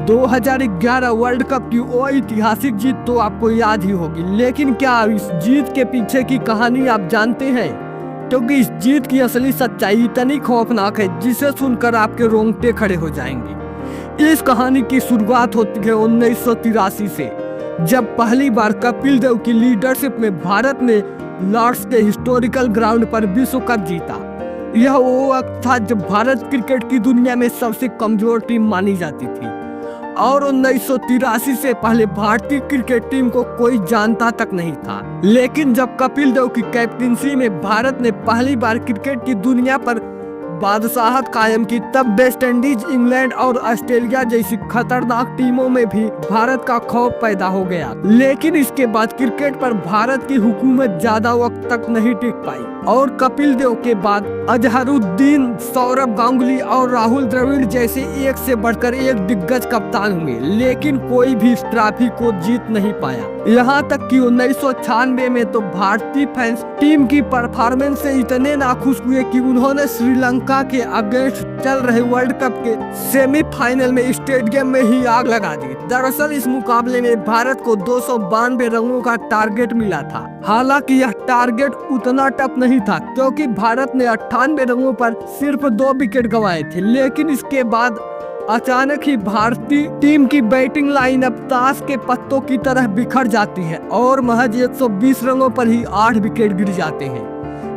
2011 world cup की वो ऐतिहासिक जीत तो आपको याद ही होगी, लेकिन क्या इस जीत के पीछे की कहानी आप जानते हैं? क्योंकि इस जीत की असली सच्चाई इतनी खौफनाक है जिसे सुनकर आपके रोंगटे खड़े हो जाएंगे। इस कहानी की शुरुआत होती है 1983 से, जब पहली बार कपिल देव की लीडरशिप में भारत ने लॉर्ड्स के हिस्टोरिकल ग्राउंड पर विश्व कप जीता। यह वो वक्त था जब भारत क्रिकेट की दुनिया में सबसे कमजोर टीम मानी जाती थी और 1983 से पहले भारतीय क्रिकेट टीम को कोई जानता तक नहीं था। लेकिन जब कपिल देव की कैप्टनसी में भारत ने पहली बार क्रिकेट की दुनिया पर बादशाहत कायम की, तब वेस्ट इंडीज, इंग्लैंड और ऑस्ट्रेलिया जैसी खतरनाक टीमों में भी भारत का खौफ पैदा हो गया। लेकिन इसके बाद क्रिकेट पर भारत की हुकूमत ज्यादा वक्त तक नहीं टिक पाई और कपिल देव के बाद अजहरुद्दीन, सौरभ गांगुली और राहुल द्रविड़ जैसे एक से बढ़कर एक दिग्गज कप्तान हुए, लेकिन कोई भी इस ट्रॉफी को जीत नहीं पाया। यहाँ तक कि 1996 में तो भारतीय फैंस टीम की परफॉर्मेंस से इतने नाखुश हुए कि उन्होंने श्रीलंका के अगेंस्ट चल रहे वर्ल्ड कप के सेमीफाइनल में स्टेडियम में ही आग लगा दी। दरअसल इस मुकाबले में भारत को 292 रनों का टारगेट मिला था। हालांकि यह टारगेट उतना टफ नहीं था क्योंकि भारत ने 98 रनों पर सिर्फ 2 विकेट गंवाए थे। लेकिन इसके बाद अचानक ही भारतीय टीम की बैटिंग लाइनअप ताश के पत्तों की तरह बिखर जाती है और महज 120 रनों पर ही 8 विकेट गिर जाते हैं।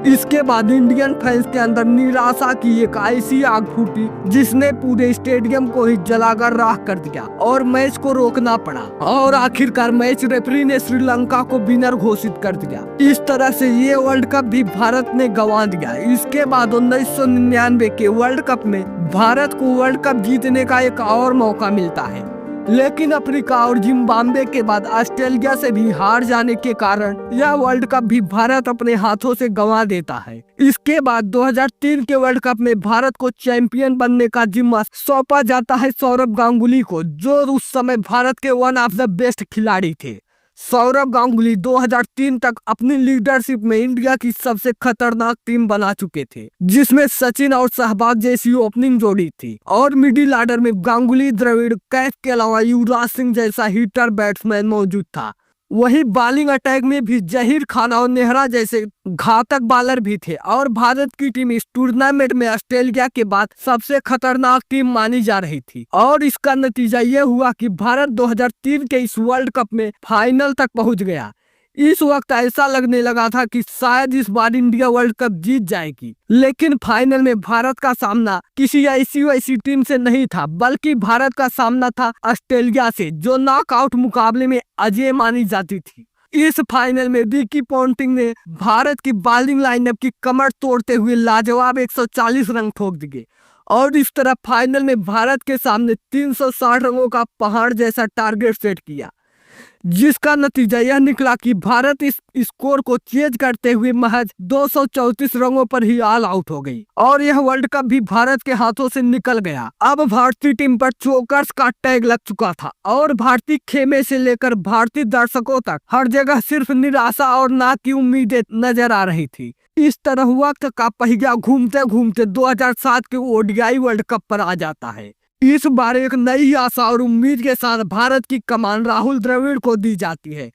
इसके बाद इंडियन फैंस के अंदर निराशा की एक ऐसी आग फूटी जिसने पूरे स्टेडियम को ही जलाकर राख कर दिया और मैच को रोकना पड़ा और आखिरकार मैच रेफरी ने श्रीलंका को विनर घोषित कर दिया। इस तरह से ये वर्ल्ड कप भी भारत ने गंवा दिया। इसके बाद 1999 के वर्ल्ड कप में भारत को वर्ल्ड कप जीतने का एक और मौका मिलता है, लेकिन अफ्रीका और जिम्बाब्वे के बाद ऑस्ट्रेलिया से भी हार जाने के कारण यह वर्ल्ड कप भी भारत अपने हाथों से गंवा देता है। इसके बाद 2003 के वर्ल्ड कप में भारत को चैंपियन बनने का जिम्मा सौंपा जाता है सौरभ गांगुली को, जो उस समय भारत के वन ऑफ द बेस्ट खिलाड़ी थे। सौरभ गांगुली 2003 तक अपनी लीडरशिप में इंडिया की सबसे खतरनाक टीम बना चुके थे, जिसमें सचिन और सहवाग जैसी ओपनिंग जोड़ी थी और मिडिल ऑर्डर में गांगुली, द्रविड़, कैफ के अलावा युवराज सिंह जैसा हिटर बैट्समैन मौजूद था। वही बॉलिंग अटैक में भी जहीर खान और नेहरा जैसे घातक बॉलर भी थे और भारत की टीम इस टूर्नामेंट में ऑस्ट्रेलिया के बाद सबसे खतरनाक टीम मानी जा रही थी और इसका नतीजा ये हुआ कि भारत 2003 के इस वर्ल्ड कप में फाइनल तक पहुंच गया। इस वक्त ऐसा लगने लगा था कि शायद इस बार इंडिया वर्ल्ड कप जीत जाएगी, लेकिन फाइनल में भारत का सामना किसी ऐसी वैसी टीम से नहीं था, बल्कि भारत का सामना था ऑस्ट्रेलिया से, जो नॉकआउट मुकाबले में अजय मानी जाती थी। इस फाइनल में रिकी पॉन्टिंग ने भारत की बॉलिंग लाइनअप की कमर तोड़ते हुए लाजवाब 140 रन ठोक दिए और इस तरह फाइनल में भारत के सामने 360 रनों का पहाड़ जैसा टारगेट सेट किया, जिसका नतीजा यह निकला कि भारत इस स्कोर को चेज करते हुए महज 234 रनों पर ही ऑल आउट हो गई और यह वर्ल्ड कप भी भारत के हाथों से निकल गया। अब भारतीय टीम पर चोकर्स का टैग लग चुका था और भारतीय खेमे से लेकर भारतीय दर्शकों तक हर जगह सिर्फ निराशा और ना की उम्मीदें नजर आ रही थी। इस तरह वक्त का पहिया घूमते घूमते 2007 के ओडीआई वर्ल्ड कप पर आ जाता है। इस बार एक नई आशा और उम्मीद के साथ भारत की कमान राहुल द्रविड़ को दी जाती है।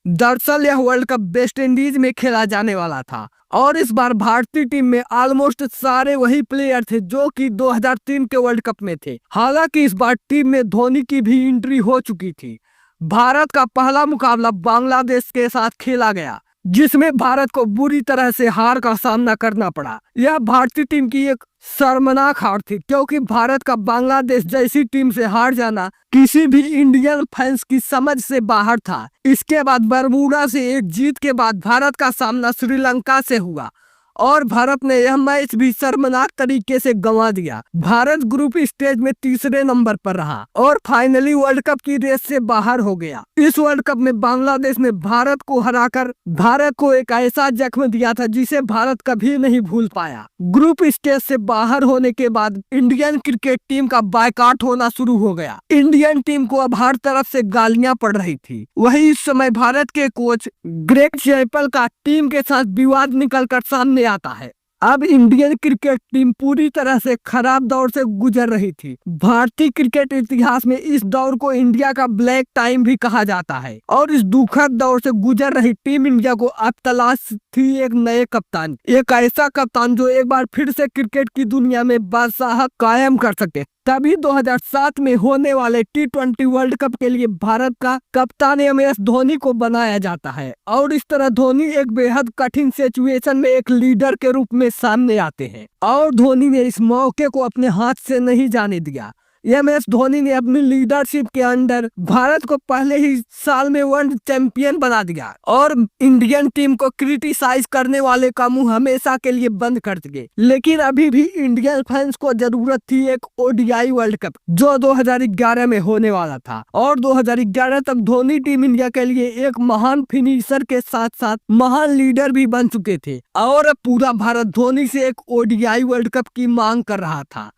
दरअसल यह वर्ल्ड कप वेस्ट इंडीज में खेला जाने वाला था और इस बार भारतीय टीम में ऑलमोस्ट सारे वही प्लेयर थे जो कि 2003 के वर्ल्ड कप में थे। हालांकि इस बार टीम में धोनी की भी एंट्री हो चुकी थी। भारत का पहला मुकाबला बांग्लादेश के साथ खेला गया, जिसमें भारत को बुरी तरह से हार का सामना करना पड़ा। यह भारतीय टीम की एक शर्मनाक हार थी क्योंकि भारत का बांग्लादेश जैसी टीम से हार जाना किसी भी इंडियन फैंस की समझ से बाहर था। इसके बाद बरमूडा से एक जीत के बाद भारत का सामना श्रीलंका से हुआ और भारत ने यह मैच भी शर्मनाक तरीके से गंवा दिया। भारत ग्रुप स्टेज में तीसरे नंबर पर रहा और फाइनली वर्ल्ड कप की रेस से बाहर हो गया। इस वर्ल्ड कप में बांग्लादेश ने भारत को हराकर भारत को एक ऐसा जख्म दिया था जिसे भारत कभी नहीं भूल पाया। ग्रुप स्टेज से बाहर होने के बाद इंडियन क्रिकेट टीम का बायकॉट होना शुरू हो गया। इंडियन टीम को अब हर तरफ से गालियां पड़ रही थी। वही इस समय भारत के कोच ग्रेग चैपल का टीम के साथ विवाद निकलकर सामने आता है अब इंडियन क्रिकेट टीम पूरी तरह से खराब दौर से गुजर रही थी। भारतीय क्रिकेट इतिहास में इस दौर को इंडिया का ब्लैक टाइम भी कहा जाता है और इस दुखद दौर से गुजर रही टीम इंडिया को अब तलाश थी एक नए कप्तान, एक ऐसा कप्तान जो एक बार फिर से क्रिकेट की दुनिया में बादशाहत कायम कर सके। तभी 2007 में होने वाले T20 वर्ल्ड कप के लिए भारत का कप्तान MS धोनी को बनाया जाता है और इस तरह धोनी एक बेहद कठिन सिचुएशन में एक लीडर के रूप में सामने आते हैं और धोनी ने इस मौके को अपने हाथ से नहीं जाने दिया। MS धोनी ने अपनी लीडरशिप के अंडर भारत को पहले ही साल में वर्ल्ड चैंपियन बना दिया और इंडियन टीम को क्रिटिसाइज करने वाले का मुंह हमेशा के लिए बंद कर दिए। लेकिन अभी भी इंडियन फैंस को जरूरत थी एक ODI वर्ल्ड कप जो 2011 में होने वाला था और 2011 तक धोनी टीम इंडिया के लिए एक महान फिनिशर के साथ साथ महान लीडर भी बन चुके थे और पूरा भारत धोनी से एक ODI वर्ल्ड कप की मांग कर रहा था,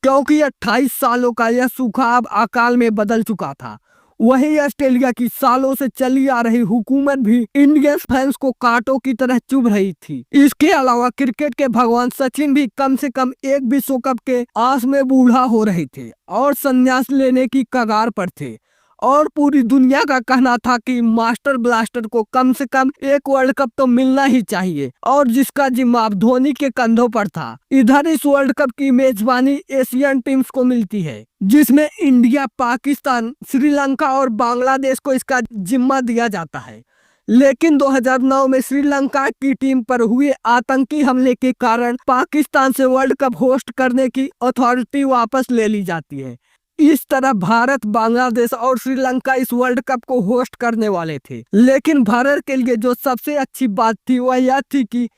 क्योंकि 28 सालों का यह सूखा अब अकाल में बदल चुका था। वहीं ऑस्ट्रेलिया की सालों से चली आ रही हुकूमत भी इंडियन फैंस को कांटों की तरह चुभ रही थी। इसके अलावा क्रिकेट के भगवान सचिन भी कम से कम एक विश्व कप के आस में बूढ़ा हो रहे थे और संन्यास लेने की कगार पर थे और पूरी दुनिया का कहना था कि मास्टर ब्लास्टर को कम से कम एक वर्ल्ड कप तो मिलना ही चाहिए और जिसका जिम्मा अब धोनी के कंधों पर था। इधर इस वर्ल्ड कप की मेजबानी एशियन टीम्स को मिलती है जिसमें इंडिया, पाकिस्तान, श्रीलंका और बांग्लादेश को इसका जिम्मा दिया जाता है। लेकिन 2009 में श्रीलंका की टीम पर हुए आतंकी हमले के कारण पाकिस्तान से वर्ल्ड कप होस्ट करने की अथॉरिटी वापस ले ली जाती है। इस तरह भारत, बांग्लादेश और श्रीलंका इस वर्ल्ड कप को होस्ट करने वाले थे। लेकिन भारत के लिए जो सबसे अच्छी बात थी वह यह थी कि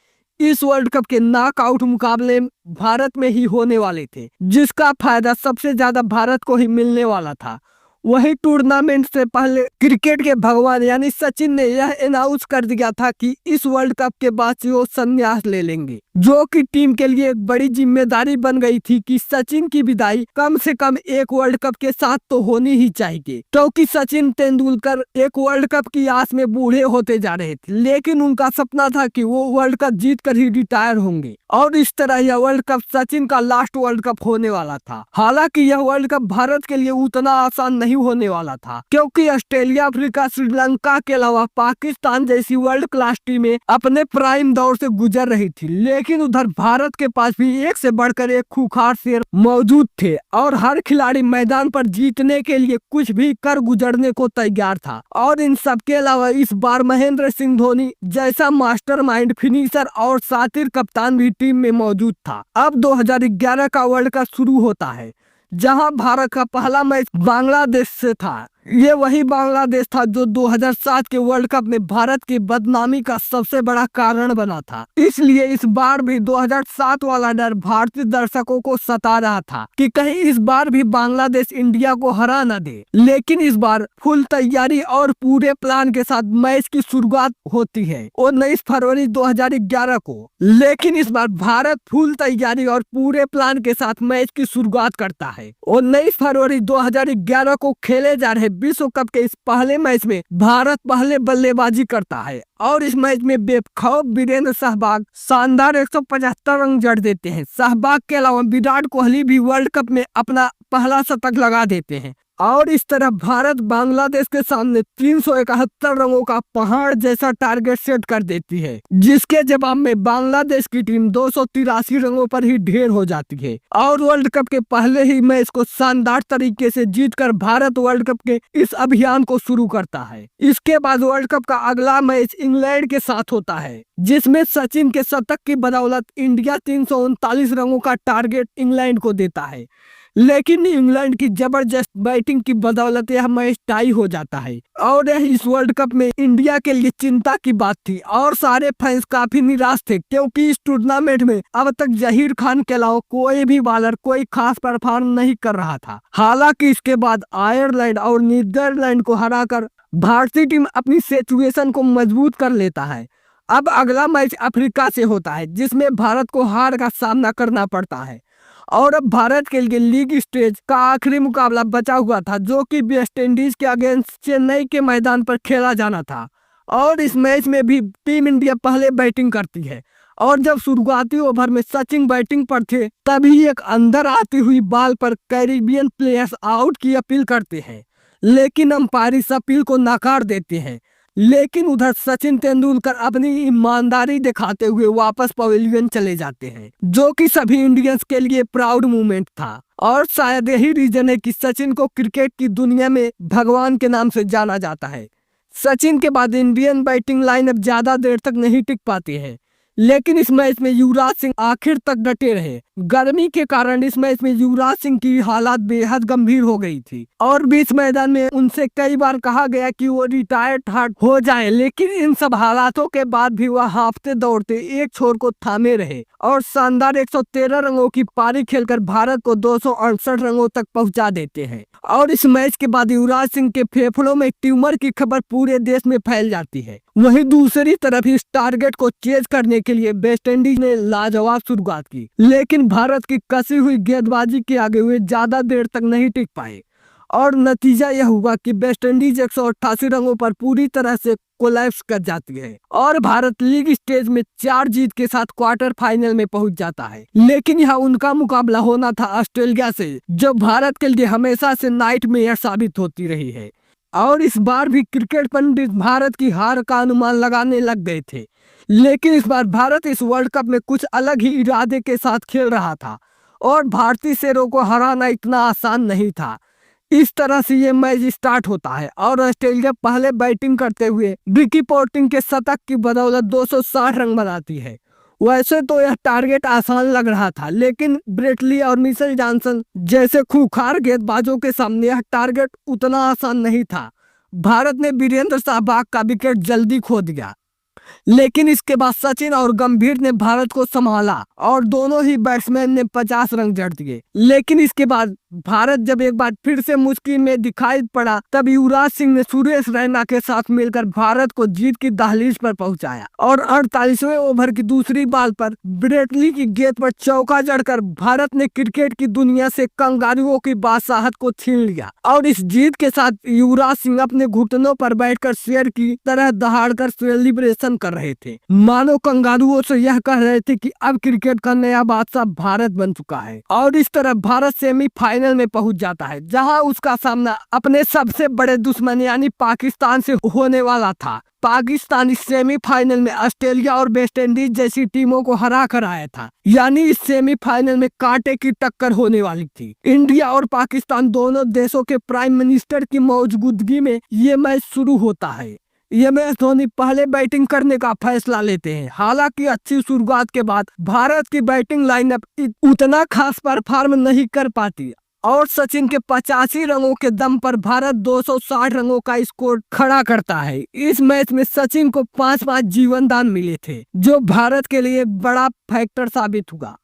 इस वर्ल्ड कप के नॉकआउट मुकाबले भारत में ही होने वाले थे, जिसका फायदा सबसे ज्यादा भारत को ही मिलने वाला था। वही टूर्नामेंट से पहले क्रिकेट के भगवान यानी सचिन ने यह अनाउंस कर दिया था कि इस वर्ल्ड कप के बाद से वो संन्यास ले लेंगे, जो कि टीम के लिए एक बड़ी जिम्मेदारी बन गई थी कि सचिन की विदाई कम से कम एक वर्ल्ड कप के साथ तो होनी ही चाहिए, क्योंकि सचिन तेंदुलकर एक वर्ल्ड कप की आस में बूढ़े होते जा रहे थे। लेकिन उनका सपना था कि वो वर्ल्ड कप जीत कर ही रिटायर होंगे और इस तरह यह वर्ल्ड कप सचिन का लास्ट वर्ल्ड कप होने वाला था। हालांकि यह वर्ल्ड कप भारत के लिए उतना आसान नहीं होने वाला था, क्योंकि ऑस्ट्रेलिया, अफ्रीका, श्रीलंका के अलावा पाकिस्तान जैसी वर्ल्ड क्लास टीमें अपने प्राइम दौर से गुजर रही थी। लेकिन उधर भारत के पास भी एक से बढ़कर एक खूंखार शेर मौजूद थे और हर खिलाड़ी मैदान पर जीतने के लिए कुछ भी कर गुजरने को तैयार था। और इन सब के अलावा इस बार महेंद्र सिंह धोनी जैसा मास्टरमाइंड, फिनिशर और सातिर कप्तान भी टीम में मौजूद था। अब 2011 का वर्ल्ड कप शुरू होता है, जहां भारत का पहला मैच बांग्लादेश से था। ये वही बांग्लादेश था जो 2007 के वर्ल्ड कप में भारत की बदनामी का सबसे बड़ा कारण बना था। इसलिए इस बार भी 2007 वाला डर भारतीय दर्शकों को सता रहा था कि कहीं इस बार भी बांग्लादेश इंडिया को हरा न दे। लेकिन इस बार फुल तैयारी और पूरे प्लान के साथ मैच की शुरुआत होती है 19 फरवरी 2011 को। लेकिन इस बार भारत फुल तैयारी और पूरे प्लान के साथ मैच की शुरुआत करता है। 19 फरवरी 2011 को खेले जा रहे विश्व कप के इस पहले मैच में भारत पहले बल्लेबाजी करता है और इस मैच में बेखौफ वीरेंद्र सहवाग शानदार 175 रन जड़ देते हैं। सहवाग के अलावा विराट कोहली भी वर्ल्ड कप में अपना पहला शतक लगा देते हैं और इस तरह भारत बांग्लादेश के सामने 371 रनों का पहाड़ जैसा टारगेट सेट कर देती है, जिसके जवाब में बांग्लादेश की टीम 283 रनों पर ही ढेर हो जाती है और वर्ल्ड कप के पहले ही मैच को शानदार तरीके से जीतकर भारत वर्ल्ड कप के इस अभियान को शुरू करता है। इसके बाद वर्ल्ड कप का अगला मैच इंग्लैंड के साथ होता है, जिसमें सचिन के शतक की बदौलत इंडिया 339 रनों का टारगेट इंग्लैंड को देता है। लेकिन इंग्लैंड की जबरदस्त बैटिंग की बदौलत यह मैच टाई हो जाता है और यह इस वर्ल्ड कप में इंडिया के लिए चिंता की बात थी और सारे फैंस काफी निराश थे, क्योंकि इस टूर्नामेंट में अब तक जहीर खान के अलावा कोई भी बॉलर कोई खास परफॉर्म नहीं कर रहा था। हालांकि इसके बाद आयरलैंड और नीदरलैंड को हराकर भारतीय टीम अपनी सिचुएशन को मजबूत कर लेता है। अब अगला मैच अफ्रीका से होता है, जिसमें भारत को हार का सामना करना पड़ता है और अब भारत के लिए लीग स्टेज का आखिरी मुकाबला बचा हुआ था, जो कि वेस्ट इंडीज के अगेंस्ट चेन्नई के मैदान पर खेला जाना था। और इस मैच में भी टीम इंडिया पहले बैटिंग करती है और जब शुरुआती ओवर में सचिन बैटिंग पर थे तभी एक अंदर आती हुई बॉल पर कैरिबियन प्लेयर्स आउट की अपील करते हैं, लेकिन अंपायर इस अपील को नकार देते हैं। लेकिन उधर सचिन तेंदुलकर अपनी ईमानदारी दिखाते हुए वापस पवेलियन चले जाते हैं, जो कि सभी इंडियंस के लिए प्राउड मोमेंट था। और शायद यही रीजन है कि सचिन को क्रिकेट की दुनिया में भगवान के नाम से जाना जाता है। सचिन के बाद इंडियन बैटिंग लाइनअप ज्यादा देर तक नहीं टिक पाती है, लेकिन इस मैच में युवराज सिंह आखिर तक डटे रहे। गर्मी के कारण इस मैच में युवराज सिंह की हालत बेहद गंभीर हो गई थी और बीच मैदान में उनसे कई बार कहा गया कि वो रिटायर्ड हार्ट हो जाए, लेकिन इन सब हालातों के बाद भी वह हांफते दौड़ते एक छोर को थामे रहे और शानदार 113 रनों की पारी खेलकर भारत को 268 रनों तक पहुंचा देते हैं। और इस मैच के बाद युवराज सिंह के फेफड़ों में ट्यूमर की खबर पूरे देश में फैल जाती है। वहीं दूसरी तरफ इस टारगेट को चेज करने के लिए वेस्टइंडीज ने लाजवाब शुरुआत की, लेकिन भारत की कसी हुई गेंदबाजी के आगे वे ज्यादा देर तक नहीं टिक पाए और नतीजा यह हुआ कि वेस्टइंडीज 188 रनों पर पूरी तरह से कोलैप्स कर जाती है और भारत लीग स्टेज में 4 जीत के साथ क्वार्टर फाइनल में पहुंच जाता है। लेकिन यह उनका मुकाबला होना था ऑस्ट्रेलिया से, जो भारत के लिए हमेशा से नाइटमेयर साबित होती रही है। और इस बार भी क्रिकेट पंडित भारत की हार का अनुमान लगाने लग गए थे, लेकिन इस बार भारत इस वर्ल्ड कप में कुछ अलग ही इरादे के साथ खेल रहा था और भारतीय शेरों को हराना इतना आसान नहीं था। इस तरह से ये मैच स्टार्ट होता है और ऑस्ट्रेलिया पहले बैटिंग करते हुए रिकी पोंटिंग के शतक की बदौलत 260 रन बनाती है। वैसे तो यह टारगेट आसान लग रहा था, लेकिन ब्रेट ली और मिचेल जॉनसन जैसे खूंखार गेंदबाजों के सामने यह टारगेट उतना आसान नहीं था। भारत ने वीरेंद्र सहवाग का विकेट जल्दी खो दिया, लेकिन इसके बाद सचिन और गंभीर ने भारत को संभाला और दोनों ही बैट्समैन ने 50 रन जड़ दिए। लेकिन इसके बाद भारत जब एक बार फिर से मुश्किल में दिखाई पड़ा तब युवराज सिंह ने सुरेश रैना के साथ मिलकर भारत को जीत की दहलीज पर पहुंचाया और 48वें ओवर की दूसरी बॉल पर ब्रेट ली की गेंद पर चौका जड़कर भारत ने क्रिकेट की दुनिया से कंगारुओं की बादशाहत को छीन लिया। और इस जीत के साथ युवराज सिंह अपने घुटनों पर बैठकर शेर की तरह दहाड़कर सेलिब्रेशन कर रहे थे, मानो कंगारुओं से यह कह रहे थे कि अब क्रिकेट का नया बादशाह भारत बन चुका है। और इस तरह भारत सेमीफाइनल में पहुंच जाता है, जहां उसका सामना अपने सबसे बड़े दुश्मन यानी पाकिस्तान से होने वाला था। पाकिस्तान इस सेमीफाइनल में ऑस्ट्रेलिया और वेस्टइंडीज जैसी टीमों को हरा कर आया था, यानी इस सेमीफाइनल में कांटे की टक्कर होने वाली थी। इंडिया और पाकिस्तान दोनों देशों के प्राइम मिनिस्टर की मौजूदगी में ये मैच शुरू होता है। ये मैच धोनी पहले बैटिंग करने का फैसला लेते हैं। हालांकि अच्छी शुरुआत के बाद भारत की बैटिंग लाइनअप उतना खास परफॉर्म नहीं कर पाती और सचिन के 85 रनों के दम पर भारत 260 रनों का स्कोर खड़ा करता है। इस मैच में सचिन को 5-5 जीवन दान मिले थे, जो भारत के लिए बड़ा फैक्टर साबित हुआ।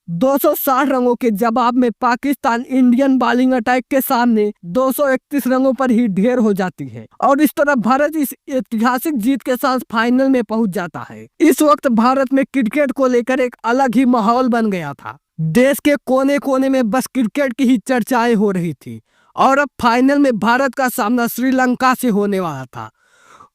260 रनों के जवाब में पाकिस्तान इंडियन बॉलिंग अटैक के सामने 231 रनों पर ही ढेर हो जाती है और इस तरह भारत इस ऐतिहासिक जीत के साथ फाइनल में पहुंच जाता है। इस वक्त भारत में क्रिकेट को लेकर एक अलग ही माहौल बन गया था। देश के कोने कोने में बस क्रिकेट की ही चर्चाएं हो रही थी और अब फाइनल में भारत का सामना श्रीलंका से होने वाला था।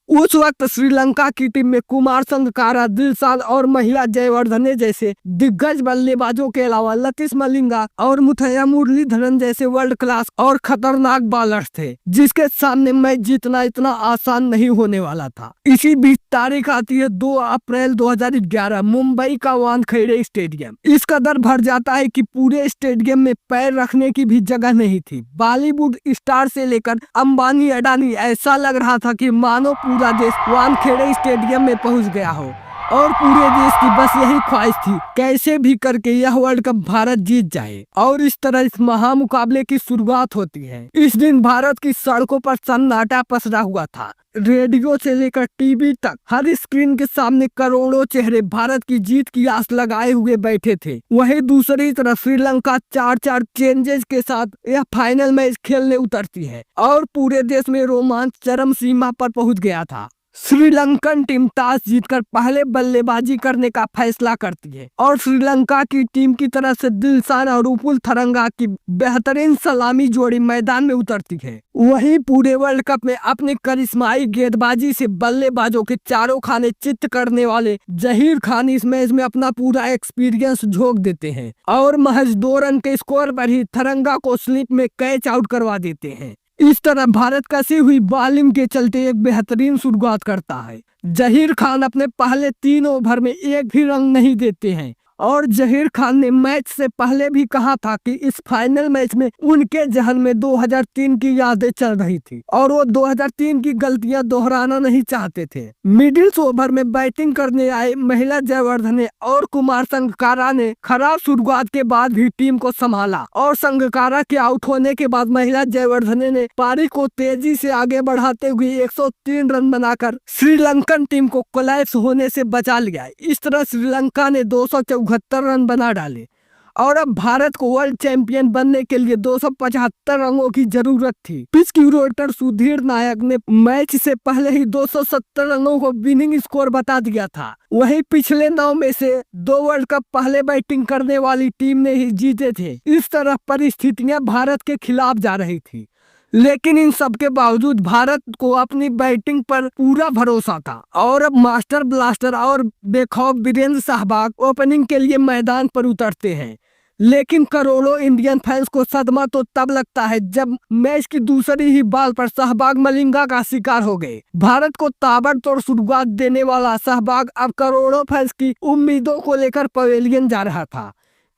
उस वक्त श्रीलंका की टीम में कुमार संगकारा, दिलशाद और महिला जयवर्धने जैसे दिग्गज बल्लेबाजों के अलावा लतीश मलिंगा और मुथैया मुरलीधरन जैसे वर्ल्ड क्लास और खतरनाक बॉलर्स थे, जिसके सामने मैच जीतना इतना आसान नहीं होने वाला था। इसी बीच तारीख आती है 2 अप्रैल 2011, मुंबई का वानखेड़े स्टेडियम इस कदर भर जाता है कि पूरे स्टेडियम में पैर रखने की भी जगह नहीं थी। बॉलीवुड स्टार से लेकर अंबानी अडानी ऐसा लग रहा था कि मानो पूरा देश वानखेड़े स्टेडियम में पहुंच गया हो और पूरे देश की बस यही ख्वाहिश थी कैसे भी करके यह वर्ल्ड कप भारत जीत जाए। और इस तरह इस महामुकाबले की शुरुआत होती है। इस दिन भारत की सड़कों पर सन्नाटा पसरा हुआ था। रेडियो से लेकर टीवी तक हर स्क्रीन के सामने करोड़ों चेहरे भारत की जीत की आस लगाए हुए बैठे थे। वहीं दूसरी तरफ श्रीलंका 4-4 चेंजेस के साथ यह फाइनल मैच खेलने उतरती है और पूरे देश में रोमांच चरम सीमा पर पहुंच गया था। श्रीलंकन टीम टॉस जीतकर पहले बल्लेबाजी करने का फैसला करती है और श्रीलंका की टीम की तरफ से दिलशान और उपुल थरंगा की बेहतरीन सलामी जोड़ी मैदान में उतरती है। वहीं पूरे वर्ल्ड कप में अपनी करिश्माई गेंदबाजी से बल्लेबाजों के चारों खाने चित्त करने वाले जहीर खान इस मैच में अपना पूरा एक्सपीरियंस झोंक देते हैं और महज 2 रन के स्कोर पर ही थरंगा को स्लिप में कैच आउट करवा देते हैं। इस तरह भारत कसी हुई बॉलिंग के चलते एक बेहतरीन शुरुआत करता है। जहीर खान अपने पहले 3 ओवर में एक भी रन नहीं देते हैं और जहीर खान ने मैच से पहले भी कहा था कि इस फाइनल मैच में उनके जहन में 2003 की यादें चल रही थी और वो 2003 की गलतियां दोहराना नहीं चाहते थे। मिडिल ओवर में बैटिंग करने आए महिला जयवर्धने और कुमार संगकारा ने खराब शुरुआत के बाद भी टीम को संभाला और संगकारा के आउट होने के बाद महिला जयवर्धने ने पारी को तेजी से आगे बढ़ाते हुए 103 रन बनाकर श्रीलंकन टीम को कोलैप्स होने से बचा लिया। इस तरह श्रीलंका ने 274 रन बना डाले और अब भारत को वर्ल्ड चैंपियन बनने के लिए 275 रनों की जरूरत थी। पिच क्यूरेटर सुधीर नायक ने मैच से पहले ही 270 रनों को विनिंग स्कोर बता दिया था। वहीं पिछले 9 में से 2 वर्ल्ड कप पहले बैटिंग करने वाली टीम ने ही जीते थे। इस तरह परिस्थितियां भारत के खिलाफ जा रही थी, लेकिन इन सब के बावजूद भारत को अपनी बैटिंग पर पूरा भरोसा था और अब मास्टर ब्लास्टर और बेखौफ वीरेंद्र सहवाग ओपनिंग के लिए मैदान पर उतरते हैं। लेकिन करोड़ों इंडियन फैंस को सदमा तो तब लगता है जब मैच की दूसरी ही बॉल पर सहवाग मलिंगा का शिकार हो गए। भारत को ताबड़तोड़ शुरुआत देने वाला सहवाग अब करोड़ों फैंस की उम्मीदों को लेकर पवेलियन जा रहा था।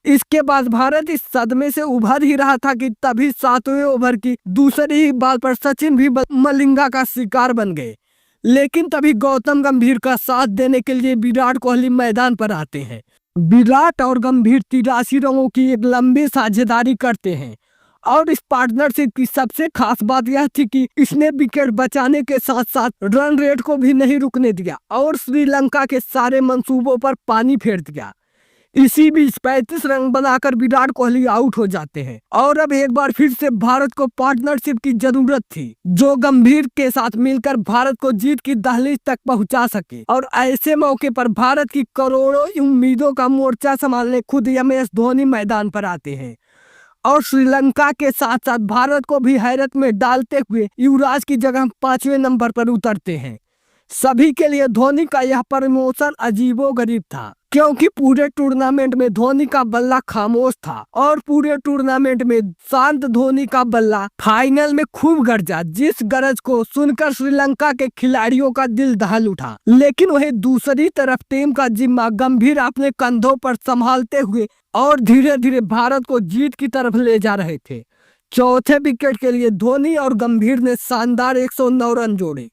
इसके बाद भारत इस सदमे से उभर ही रहा था कि तभी 7वें ओवर की दूसरी ही बॉल पर सचिन भी मलिंगा का शिकार बन गए। लेकिन तभी गौतम गंभीर का साथ देने के लिए विराट कोहली मैदान पर आते हैं। विराट और गंभीर 83 रनों की एक लंबी साझेदारी करते हैं और इस पार्टनरशिप की सबसे खास बात यह थी कि इसने विकेट बचाने के साथ साथ रन रेट को भी नहीं रुकने दिया और श्रीलंका के सारे मंसूबों पर पानी फेर दिया। इसी बीच 35 रन बनाकर विराट कोहली आउट हो जाते हैं और अब एक बार फिर से भारत को पार्टनरशिप की जरूरत थी जो गंभीर के साथ मिलकर भारत को जीत की दहलीज तक पहुंचा सके। और ऐसे मौके पर भारत की करोड़ों उम्मीदों का मोर्चा संभालने खुद MS धोनी मैदान पर आते हैं और श्रीलंका के साथ साथ भारत को भी हैरत में डालते हुए युवराज की जगह 5वें नंबर पर उतरते हैं। सभी के लिए धोनी का यह प्रमोशन अजीबोगरीब था क्योंकि पूरे टूर्नामेंट में धोनी का बल्ला खामोश था और पूरे टूर्नामेंट में शांत धोनी का बल्ला फाइनल में खूब गरजा, जिस गरज को सुनकर श्रीलंका के खिलाड़ियों का दिल दहल उठा। लेकिन वहीं दूसरी तरफ टीम का जिम्मा गंभीर अपने कंधों पर संभालते हुए और धीरे धीरे भारत को जीत की तरफ ले जा रहे थे। चौथे विकेट के लिए धोनी और गंभीर ने शानदार 109 रन जोड़े,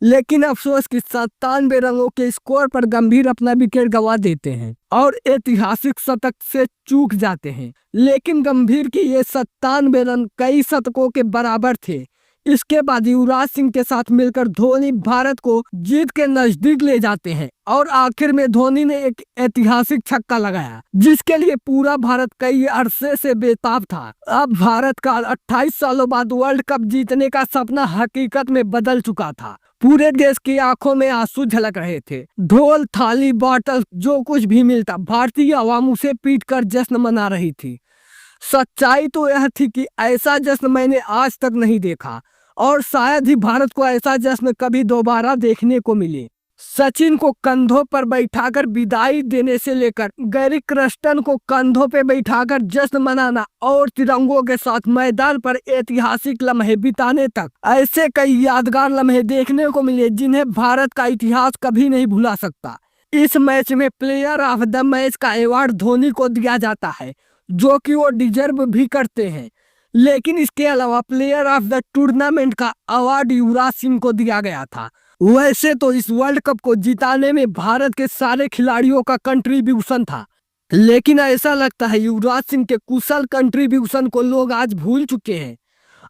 लेकिन अफसोस कि 97 रनों के स्कोर पर गंभीर अपना विकेट गंवा देते हैं और ऐतिहासिक शतक से चूक जाते हैं। लेकिन गंभीर की ये 97 रन कई शतकों के बराबर थे। इसके बाद युवराज सिंह के साथ मिलकर धोनी भारत को जीत के नजदीक ले जाते हैं और आखिर में धोनी ने एक ऐतिहासिक छक्का लगाया जिसके लिए पूरा भारत कई अरसे से बेताब था। अब भारत का 28 सालों बाद वर्ल्ड कप जीतने का सपना हकीकत में बदल चुका था। पूरे देश की आंखों में आंसू झलक रहे थे। ढोल थाली बॉटल जो कुछ भी मिलता भारतीय आवाम उसे पीट कर जश्न मना रही थी। सच्चाई तो यह थी कि ऐसा जश्न मैंने आज तक नहीं देखा और शायद ही भारत को ऐसा जश्न कभी दोबारा देखने को मिले। सचिन को कंधों पर बैठाकर विदाई देने से लेकर गैरी क्रस्टन को कंधों पे बैठाकर जश्न मनाना और तिरंगों के साथ मैदान पर ऐतिहासिक लम्हे बिताने तक ऐसे कई यादगार लम्हे देखने को मिले जिन्हें भारत का इतिहास कभी नहीं भुला सकता। इस मैच में प्लेयर ऑफ द मैच का अवार्ड धोनी को दिया जाता है जो कि वो डिजर्व भी करते हैं, लेकिन इसके अलावा प्लेयर ऑफ द टूर्नामेंट का अवार्ड युवराज सिंह को दिया गया था। वैसे तो इस वर्ल्ड कप को जिताने में भारत के सारे खिलाड़ियों का कंट्रीब्यूशन था, लेकिन ऐसा लगता है युवराज सिंह के कुशल कंट्रीब्यूशन को लोग आज भूल चुके हैं।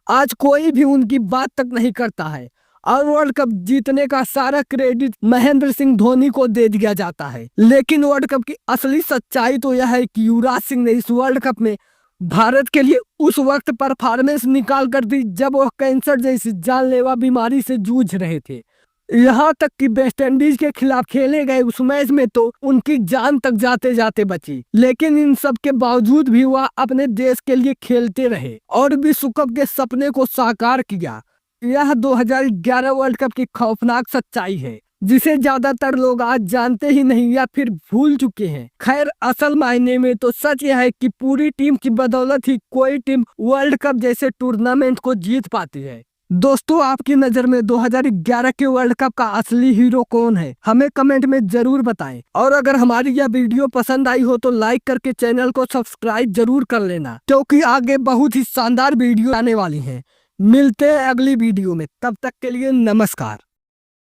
आज कोई भी उनकी बात तक नहीं करता है और वर्ल्ड कप जीतने का सारा क्रेडिट महेंद्र सिंह धोनी को दे दिया जाता है। लेकिन वर्ल्ड कप की असली सच्चाई तो यह है कि युवराज सिंह ने इस वर्ल्ड कप में भारत के लिए उस वक्त परफॉर्मेंस निकाल कर दी जब वह कैंसर जैसी जानलेवा बीमारी से जूझ रहे थे। यहाँ तक कि वेस्ट इंडीज के खिलाफ खेले गए उस मैच में तो उनकी जान तक जाते जाते बची, लेकिन इन सब के बावजूद भी वह अपने देश के लिए खेलते रहे और विश्व कप के सपने को साकार किया। यह 2011 वर्ल्ड कप की खौफनाक सच्चाई है जिसे ज्यादातर लोग आज जानते ही नहीं या फिर भूल चुके हैं। खैर, असल मायने में तो सच यह है कि पूरी टीम की बदौलत ही कोई टीम वर्ल्ड कप जैसे टूर्नामेंट को जीत पाती है। दोस्तों, आपकी नजर में 2011 के वर्ल्ड कप का असली हीरो कौन है? हमें कमेंट में जरूर बताएं। और अगर हमारी यह वीडियो पसंद आई हो तो लाइक करके चैनल को सब्सक्राइब जरूर कर लेना, क्योंकि आगे बहुत ही शानदार वीडियो आने वाली हैं। मिलते हैं अगली वीडियो में, तब तक के लिए नमस्कार।